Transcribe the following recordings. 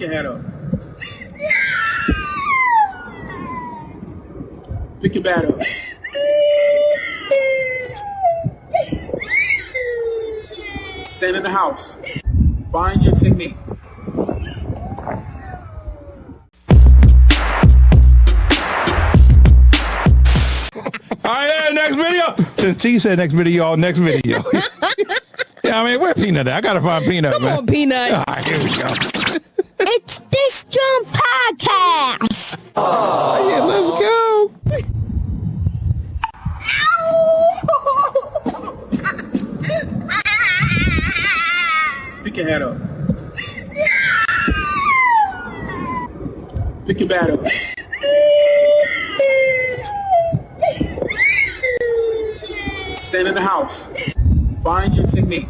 Pick your head up. Pick your bat up. Stand in the house. Find your technique. All right, next video. Since T said next video, next video. Yeah, I mean, where Peanut at? I gotta find Peanut. Come man. on, Peanut. All right, here we go. It's this JAWN podcast. Oh, yeah, let's go. Pick your head up. Pick your bat up. Stand in the house. Find your technique.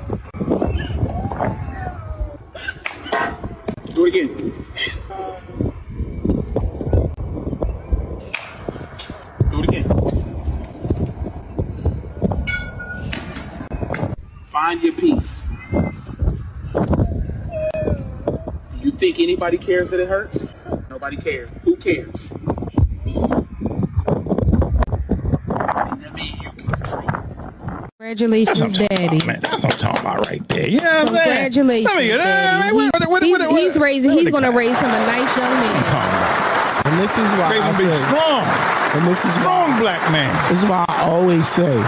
Do it again. Do it again. Find your peace. You think anybody cares that it hurts? Nobody cares. Who cares? And that means you can control. Congratulations, Daddy. Man, that's what I'm talking about right there. You know what I'm saying? Congratulations, Daddy. He's going to raise him a nice young man. And this is why I say, strong. and this is Strong black man. This is why I always say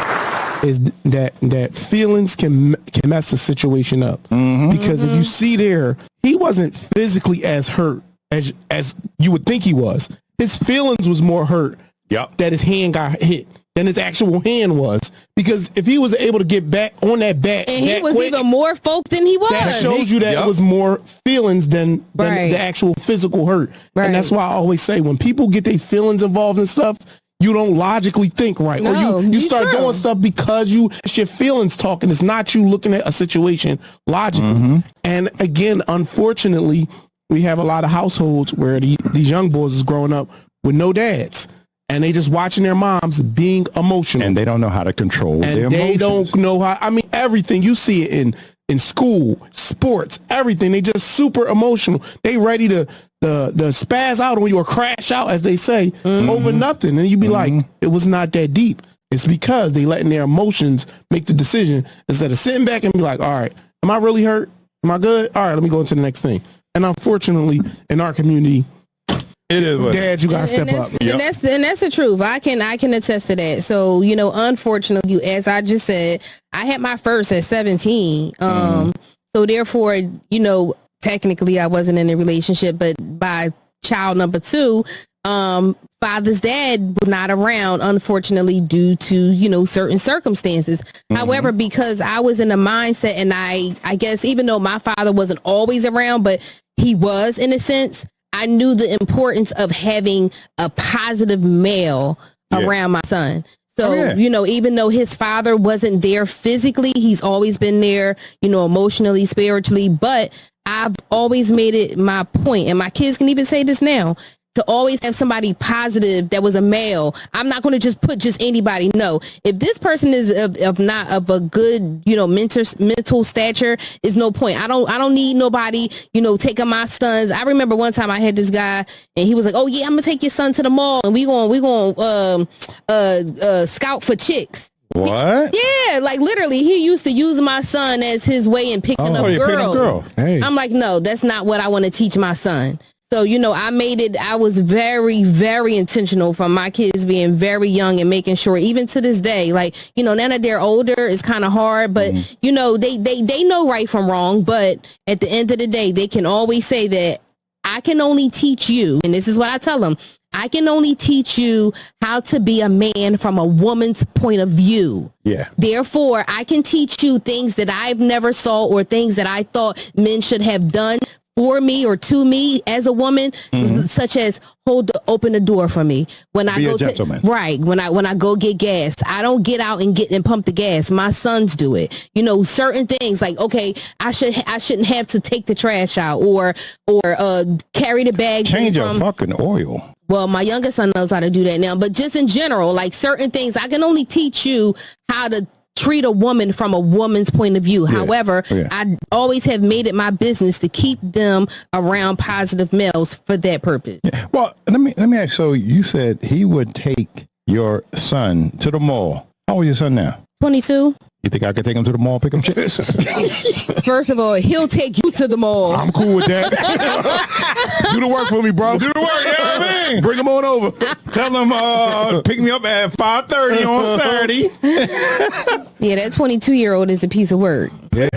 is that feelings can mess the situation up. Because if you see there, he wasn't physically as hurt as you would think he was. His feelings was more hurt that his hand got hit than his actual hand was. Because if he was able to get back on that bat, and he was even more folk than he was. That shows you that it was more feelings than the actual physical hurt. And that's why I always say when people get their feelings involved in stuff, you don't logically think right. No, or you start doing stuff because it's your feelings talking. It's not you looking at a situation logically. And again, unfortunately, we have a lot of households where these young boys is growing up with no dads. And they just watching their moms being emotional. And they don't know how to control their emotions. They don't know how. I mean, everything. You see it in school, sports, everything. They just super emotional. They ready to spaz out on you or crash out, as they say, over nothing. And you be like, it was not that deep. It's because they letting their emotions make the decision instead of sitting back and be like, all right, am I really hurt? Am I good? All right, let me go into the next thing. And unfortunately, in our community, it is what Dad, you gotta step up. And that's the truth. I can attest to that. So, unfortunately, as I just said, I had my first at 17. So therefore, technically I wasn't in a relationship, but by child number 2, father's dad was not around, unfortunately, due to, certain circumstances. However, because I was in a mindset, and I guess even though my father wasn't always around, but he was in a sense, I knew the importance of having a positive male around my son. So, even though his father wasn't there physically, he's always been there, emotionally, spiritually. But I've always made it my point, and my kids can even say this now, to always have somebody positive that was a male. I'm not going to just put anybody. No, if this person is of not of a good, mental stature, is no point. I don't need nobody, taking my sons. I remember one time I had this guy and he was like, oh yeah, I'm gonna take your son to the mall and we going scout for chicks. What? Yeah, like literally, he used to use my son as his way in picking up girls. Hey. I'm like, no, that's not what I want to teach my son. So, I was very, very intentional from my kids being very young and making sure, even to this day, like, now that they're older, it's kind of hard, but, they know right from wrong. But at the end of the day, they can always say that I can only teach you. And this is what I tell them. I can only teach you how to be a man from a woman's point of view. Yeah. Therefore, I can teach you things that I've never saw or things that I thought men should have done for me or to me as a woman, such as open the door for me when I go when I go get gas. I don't get out and pump the gas. My sons do it. Certain things like, okay, I shouldn't have to take the trash out or carry the bag. Change your fucking oil. Well, my youngest son knows how to do that now, but just in general, like certain things, I can only teach you how to treat a woman from a woman's point of view. However, I always have made it my business to keep them around positive males for that purpose. Well, let me ask. So you said he would take your son to the mall. How old is your son now? 22. You think I could take him to the mall, pick him chicks? First of all, he'll take you to the mall. I'm cool with that. Do the work for me, bro. Do the work, you know what I mean? Bring him on over. Tell him pick me up at 5:30 on Saturday. Yeah, that 22-year-old is a piece of work. Yeah.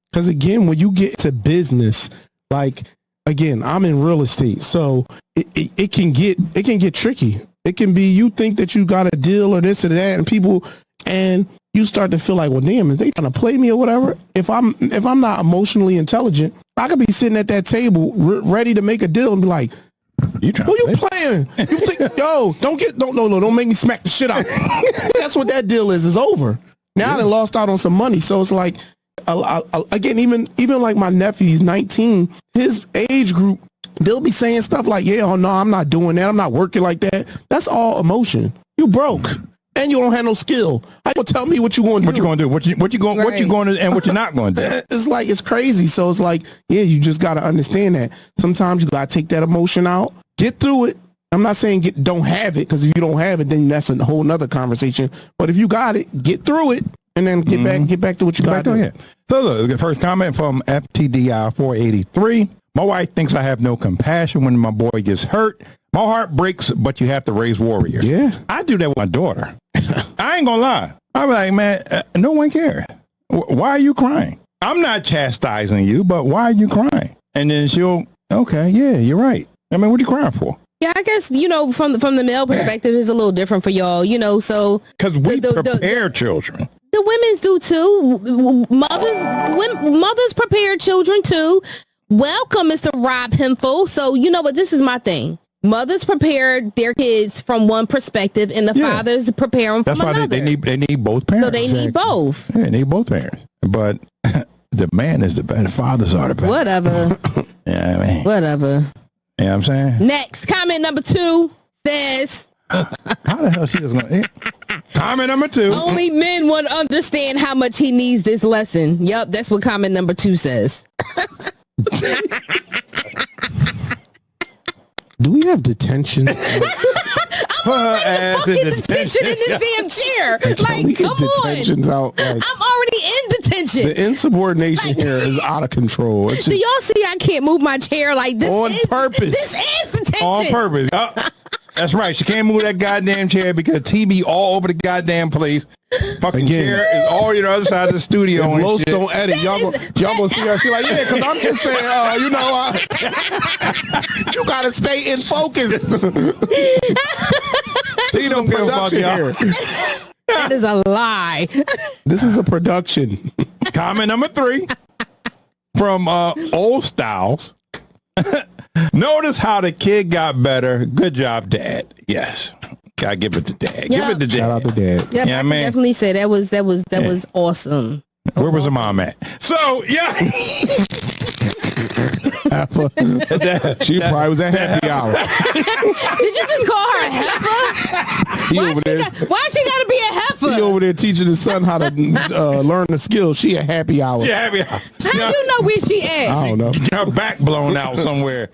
Because again, when you get to business, like again, I'm in real estate, so it can get tricky. It can be you think that you got a deal or this or that, and people and you start to feel like, well, damn, is they trying to play me or whatever? If I'm not emotionally intelligent, I could be sitting at that table ready to make a deal and be like, who you playing? You think, yo, don't make me smack the shit out. That's what that deal is. It's over. Now I done lost out on some money. So it's like, again, even like my nephew, he's 19, his age group, they'll be saying stuff like, yeah, oh no, I'm not doing that. I'm not working like that. That's all emotion. You broke. And you don't have no skill. How you gonna tell me what you going to do? What you going to do? What you going to, and what you're not going to do? It's like, it's crazy. So it's like, yeah, you just got to understand that. Sometimes you got to take that emotion out, get through it. I'm not saying don't have it, because if you don't have it, then that's a whole nother conversation. But if you got it, get through it, and then get back to what you got to do. Yeah. So look, the first comment from FTDI 483. My wife thinks I have no compassion when my boy gets hurt. My heart breaks, but you have to raise warriors. Yeah. I do that with my daughter. I ain't gonna lie. I'm like, man, no one cares. Why are you crying? I'm not chastising you, but why are you crying? And then she'll, okay, yeah, you're right. I mean, what you crying for? Yeah, I guess, from the male perspective, it's a little different for y'all, so. Because we prepare children. The women's do too. Mothers prepare children too. Welcome, Mr. Rob Hemphill. So, but this is my thing. Mothers prepare their kids from one perspective, and the fathers prepare them from another. That's why they need both parents. So they need both. Yeah, they need both parents. But the man is the better. The fathers are the better. Whatever. Yeah, I mean. Whatever. You know what I'm saying? Next, comment number 2 says... How the hell she just going to... Comment number 2. Only men would understand how much he needs this lesson. Yep, that's what comment number 2 says. Do we have detention? I'm already fucking detention in this damn chair. Like, come on. Out, like, I'm already in detention. The insubordination here is out of control. Do y'all see I can't move my chair like this? On purpose. This is detention. On purpose. That's right. She can't move that goddamn chair because TV all over the goddamn place. Fucking chair is all on the other side of the studio. If Los don't edit, y'all gonna see her. She's like, yeah, because I'm just saying, you gotta stay in focus. She don't give a fuck, y'all. That is a lie. This is a production. Comment number 3 from Old Styles. Notice how the kid got better. Good job, Dad. Yes. Gotta give it to Dad. Yep. Give it to Dad. Shout out to Dad. Yep, I can definitely say that was awesome. Where was the mom at? So, yeah. She probably was at happy hour. Did you just call her a heifer? Why she gotta be a heifer? He over there teaching his son how to learn the skills. She a happy hour. Yeah, happy hour. How do you know where she at? I don't know. Her back blown out somewhere.